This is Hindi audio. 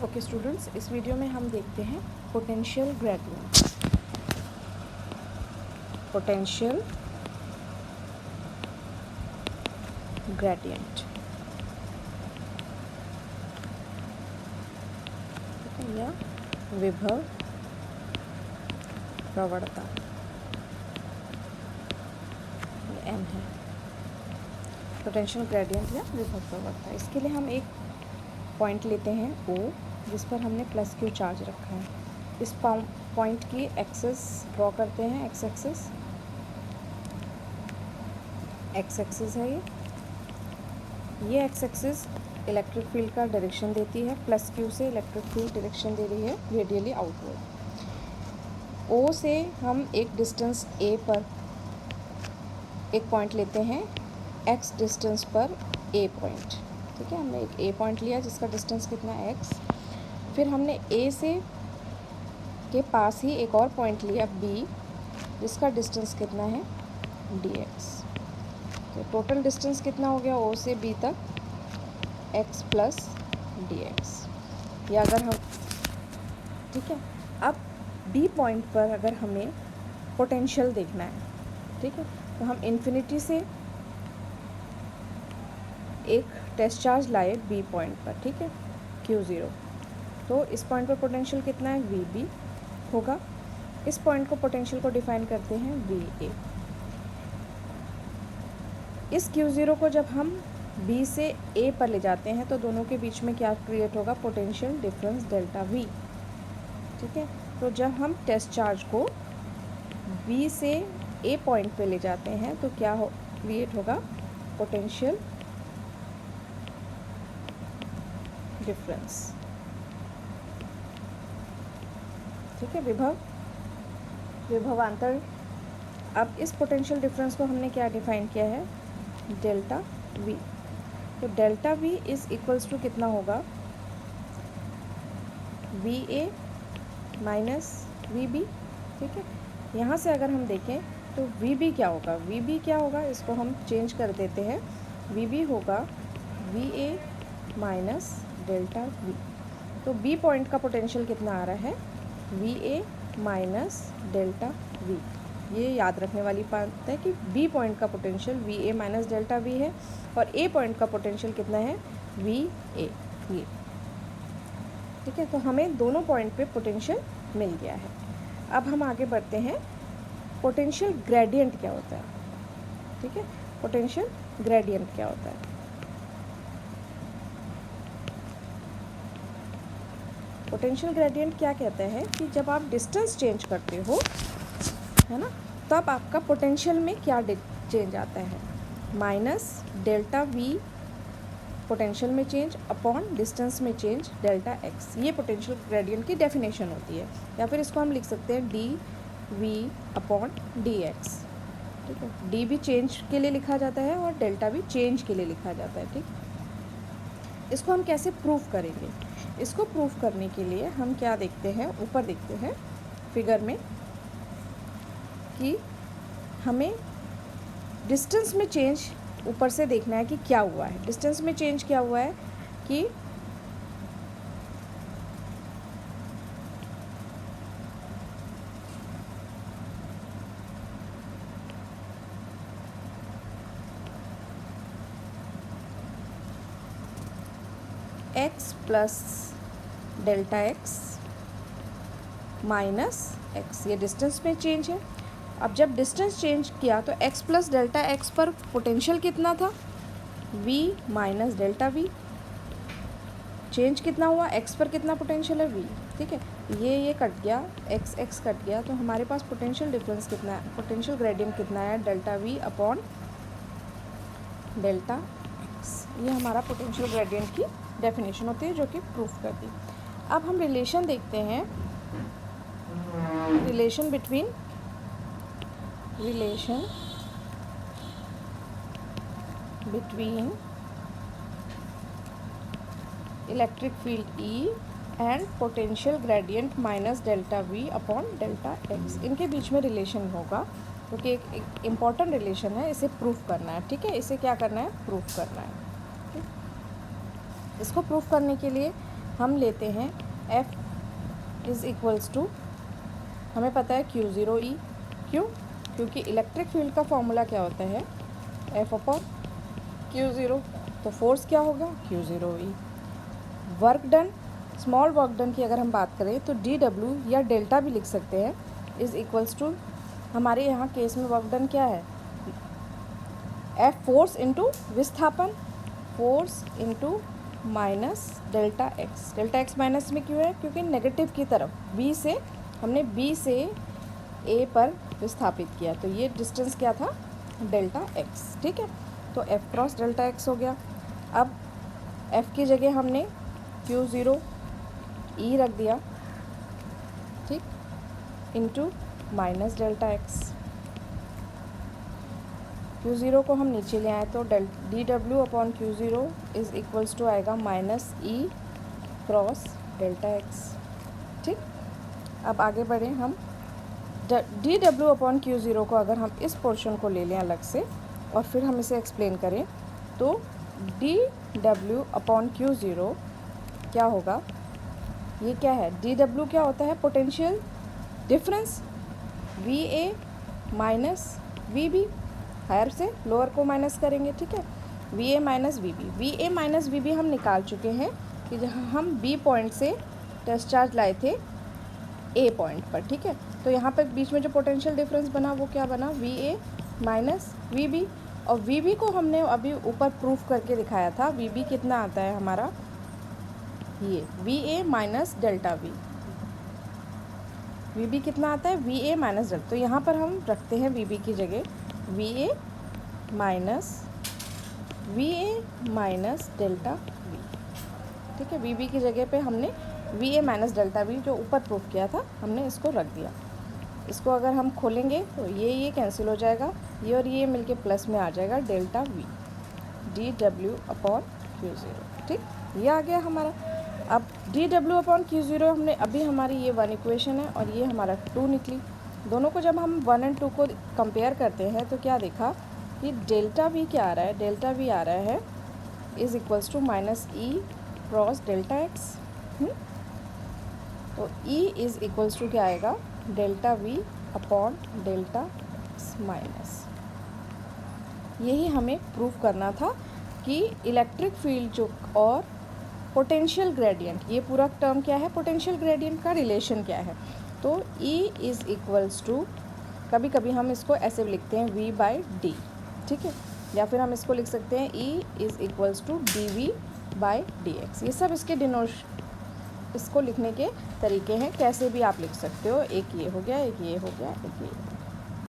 ओके स्टूडेंट्स, इस वीडियो में हम देखते हैं पोटेंशियल ग्रेडियंट। पोटेंशियल ग्रेडियंट या विभव प्रवणता, ये एम है। पोटेंशियल ग्रेडियंट या विभव प्रवणता, इसके लिए हम एक पॉइंट लेते हैं O, जिस पर हमने प्लस क्यू चार्ज रखा है। इस पॉइंट की एक्सिस ड्रॉ करते हैं। एक्स एक्सिस है ये एक्स एक्सिस इलेक्ट्रिक फील्ड का डायरेक्शन देती है। प्लस क्यू से इलेक्ट्रिक फील्ड डायरेक्शन दे रही है रेडियली आउटवर्ड। O से हम एक डिस्टेंस A पर एक पॉइंट लेते हैं, x डिस्टेंस पर A पॉइंट। ठीक है, हमने एक A पॉइंट लिया जिसका डिस्टेंस कितना है x। फिर हमने A से के पास ही एक और पॉइंट लिया B, जिसका डिस्टेंस कितना है dx। तो टोटल डिस्टेंस कितना हो गया O से B तक, x प्लस dx। या अगर हम ठीक है, अब B पॉइंट पर अगर हमें पोटेंशियल देखना है, ठीक है, तो हम इन्फिनिटी से एक टेस्ट चार्ज लाए B पॉइंट पर, ठीक है, Q0। तो इस पॉइंट पर पोटेंशियल कितना है VB होगा। इस पॉइंट को पोटेंशियल को डिफाइन करते हैं VA। इस Q0 को जब हम B से A पर ले जाते हैं तो दोनों के बीच में क्या क्रिएट होगा, पोटेंशियल डिफरेंस डेल्टा V। ठीक है, तो जब हम टेस्ट चार्ज को B से A पॉइंट पे ले जाते हैं तो क्या क्रिएट होगा, पोटेंशियल डिफरेंस। ठीक है, विभवांतर। अब इस पोटेंशियल डिफरेंस को हमने क्या डिफाइन किया है, डेल्टा V। तो delta V is equals to कितना होगा, VA माइनस VB। ठीक है, यहाँ से अगर हम देखें तो VB क्या होगा, VB क्या होगा, इसको हम चेंज कर देते हैं। VB होगा VA माइनस डेल्टा V। तो B पॉइंट का पोटेंशियल कितना आ रहा है, VA माइनस डेल्टा V। ये याद रखने वाली बात है कि B पॉइंट का potential VA minus delta V है और A पॉइंट का पोटेंशियल कितना है, VA। ये ठीक है, तो हमें दोनों पॉइंट पे पोटेंशियल मिल गया है। अब हम आगे बढ़ते हैं, पोटेंशियल ग्रेडियंट क्या होता है। ठीक है, पोटेंशियल ग्रेडियंट क्या होता है। पोटेंशियल ग्रेडियंट क्या कहते हैं कि जब आप डिस्टेंस चेंज करते हो, है ना, तब आपका पोटेंशियल में क्या चेंज आता है, माइनस डेल्टा V पोटेंशियल में चेंज अपॉन डिस्टेंस में चेंज डेल्टा x। ये पोटेंशियल ग्रेडियंट की डेफिनेशन होती है। या फिर इसको हम लिख सकते हैं dV अपॉन dx। ठीक है, d भी चेंज के लिए लिखा जाता है और डेल्टा भी चेंज के लिए लिखा जाता है। ठीक, इसको हम कैसे प्रूफ करेंगे, इसको प्रूफ करने के लिए हम क्या देखते हैं, ऊपर देखते हैं फिगर में कि हमें डिस्टेंस में चेंज ऊपर से देखना है कि क्या हुआ है। डिस्टेंस में चेंज क्या हुआ है कि x plus delta x minus x, ये डिस्टेंस में चेंज है। अब जब डिस्टेंस चेंज किया तो x प्लस डेल्टा x पर पोटेंशियल कितना था, v minus delta v। Change कितना हुआ, x पर कितना पोटेंशियल है, v। ठीक है, ये कट गया, x कट गया, तो हमारे पास पोटेंशियल डिफरेंस कितना है, पोटेंशियल ग्रेडियंट कितना है, delta v upon delta x। ये हमारा पोटेंशियल ग्रेडियंट की डेफिनेशन होती है जो कि प्रूफ करती है। अब हम रिलेशन देखते हैं, relation between electric field E and potential gradient minus delta V upon delta x। इनके बीच में रिलेशन होगा क्योंकि एक इम्पॉर्टेंट रिलेशन है, इसे प्रूफ करना है। ठीक है, इसे क्या करना है, प्रूफ करना है। ठीक? इसको प्रूफ करने के लिए हम लेते हैं F इज़ इक्वल्स टू, हमें पता है Q0E, क्यों? क्योंकि इलेक्ट्रिक फील्ड का फॉर्मूला क्या होता है, F अपॉन Q0, तो फोर्स क्या होगा, Q0E। Work done, small work done की अगर हम बात करें तो DW या डेल्टा भी लिख सकते हैं, इज़ इक्वल्स टू, हमारे यहाँ केस में वर्क डन क्या है, F फोर्स इंटू विस्थापन, force into minus delta x. Delta x minus में क्यों है, क्योंकि नेगेटिव की तरफ B से, हमने B से A पर विस्थापित किया, तो ये डिस्टेंस क्या था, डेल्टा एक्स। ठीक है, तो F क्रॉस डेल्टा एक्स हो गया। अब F की जगह हमने Q0E रख दिया, ठीक, into minus delta x. Q0 को हम नीचे ले आए तो DW upon Q0 is equals to आएगा minus E cross delta X. ठीक, अब आगे बढ़ें हम, DW अपॉन Q0 को अगर हम इस पोर्शन को ले लें अलग से और फिर हम इसे एक्सप्लेन करें तो DW अपॉन Q0 क्या होगा, ये क्या है, DW क्या होता है, potential difference, VA minus VB, higher से लोअर को माइनस करेंगे। ठीक है, VA minus VB minus VB हम निकाल चुके हैं कि जहाँ हम B पॉइंट से टेस्ट चार्ज लाए थे A पॉइंट पर। ठीक है, तो यहाँ पर बीच में जो पोटेंशियल डिफरेंस बना वो क्या बना, VA माइनस VB, और VB को हमने अभी ऊपर प्रूफ करके दिखाया था, VB कितना आता है हमारा, ये VA minus delta V, VB कितना आता है, VA माइनस डेल्टा, तो यहाँ पर हम रखते हैं VB की जगह VA माइनस डेल्टा V। ठीक है, VB की जगह पे हमने VA माइनस डेल्टा V जो ऊपर प्रूफ किया था हमने इसको रख दिया। इसको अगर हम खोलेंगे तो ये कैंसिल हो जाएगा, ये और ये मिलके प्लस में आ जाएगा delta V, DW upon Q0। ठीक, ये आ गया हमारा। अब DW अपॉन Q0 हमने अभी, हमारी ये 1 इक्वेशन है और ये हमारा 2 निकली। दोनों को जब हम 1 और 2 को कंपेयर करते हैं तो क्या देखा कि डेल्टा V क्या आ रहा है, डेल्टा V आ रहा है is equals to minus E cross delta x. तो E इज़ इक्वल्स टू क्या आएगा, delta V upon delta x minus. यही हमें प्रूफ करना था कि इलेक्ट्रिक फील्ड जो और पोटेंशियल ग्रेडियंट, ये पूरा टर्म क्या है, पोटेंशियल ग्रेडियंट का रिलेशन क्या है। तो E इज़ इक्वल्स टू, कभी कभी हम इसको ऐसे भी लिखते हैं V बाई D। ठीक है, या फिर हम इसको लिख सकते हैं E is equals to DV by DX। ये सब इसके इसको लिखने के तरीके हैं, कैसे भी आप लिख सकते हो, एक ये हो गया, एक ये हो गया, एक ये।